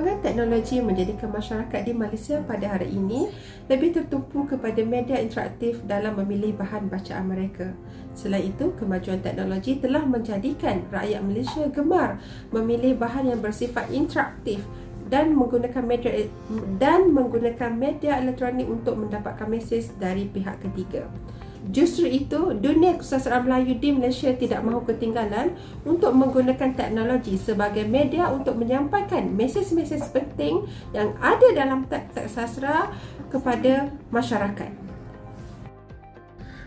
Perkembangan teknologi menjadikan masyarakat di Malaysia pada hari ini lebih tertumpu kepada media interaktif dalam memilih bahan bacaan mereka. Selain itu, kemajuan teknologi telah menjadikan rakyat Malaysia gemar memilih bahan yang bersifat interaktif dan menggunakan media elektronik untuk mendapatkan mesej dari pihak ketiga. Justru itu, dunia kesusastraan Melayu di Malaysia tidak mahu ketinggalan untuk menggunakan teknologi sebagai media untuk menyampaikan mesej-mesej penting yang ada dalam teks sastra kepada masyarakat.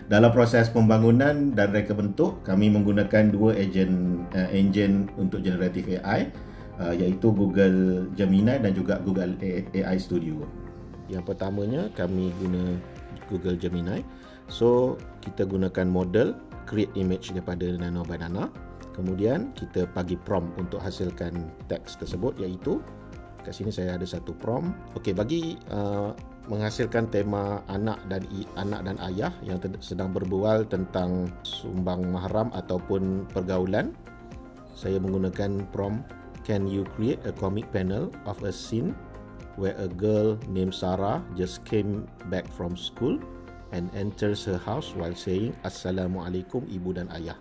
Dalam proses pembangunan dan reka bentuk, kami menggunakan dua enjin untuk generatif AI, iaitu Google Gemini dan juga Google AI Studio. Yang pertamanya, kami guna Google Gemini. So, kita gunakan model create image daripada Nano Banana. Kemudian kita bagi prompt untuk hasilkan teks tersebut, iaitu kat sini saya ada satu prompt. Okey, bagi menghasilkan tema anak dan ayah yang sedang berbual tentang sumbang mahram ataupun pergaulan, saya menggunakan prompt, can you create a comic panel of a scene where a girl named Sarah just came back from school and enters her house while saying Assalamualaikum ibu dan ayah.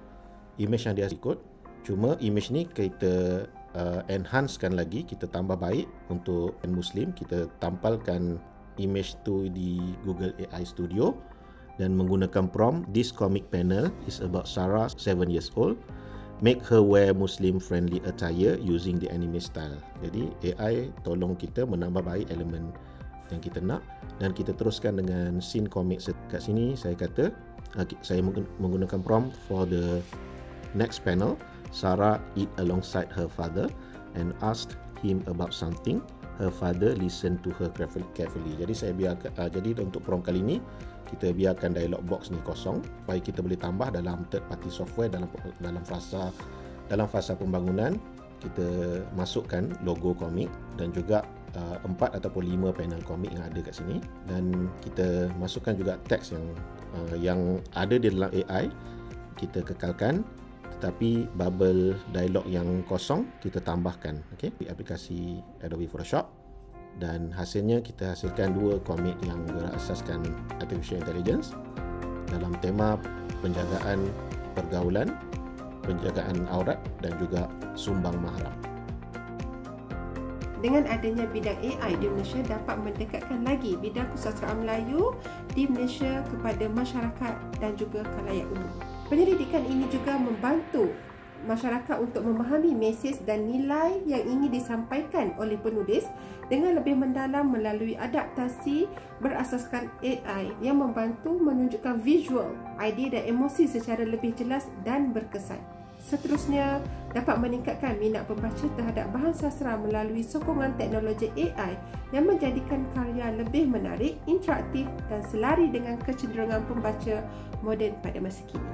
Image yang dia ikut, cuma image ni kita enhancekan lagi, kita tambah baik untuk Muslim. Kita tampalkan image tu di Google AI Studio dan menggunakan prompt, this comic panel is about Sarah 7 years old, make her wear Muslim friendly attire using the anime style. Jadi AI tolong kita menambah baik elemen yang kita nak, dan kita teruskan dengan scene komik. Kat sini saya kata saya menggunakan prompt for the next panel, Sarah eat alongside her father and asked him about something. Her father listened to her carefully. Jadi saya biarkan jadi untuk prompt kali ini kita biarkan dialog box ni kosong supaya kita boleh tambah dalam third party software dalam fasa pembangunan. Kita masukkan logo komik dan juga 4 ataupun 5 panel komik yang ada kat sini, dan kita masukkan juga teks yang ada di dalam AI kita kekalkan, tetapi bubble dialog yang kosong kita tambahkan, okey, di aplikasi Adobe Photoshop, dan hasilnya kita hasilkan dua komik yang berasaskan artificial intelligence dalam tema penjagaan pergaulan, penjagaan aurat dan juga sumbang mahram. Dengan adanya bidang AI di Malaysia dapat mendekatkan lagi bidang kesusastraan Melayu di Malaysia kepada masyarakat dan juga khalayak umum. Penyelidikan ini juga membantu masyarakat untuk memahami mesej dan nilai yang ingin disampaikan oleh penulis dengan lebih mendalam melalui adaptasi berasaskan AI yang membantu menunjukkan visual, idea dan emosi secara lebih jelas dan berkesan. Seterusnya, dapat meningkatkan minat pembaca terhadap bahan sastra melalui sokongan teknologi AI yang menjadikan karya lebih menarik, interaktif dan selari dengan kecenderungan pembaca moden pada masa kini.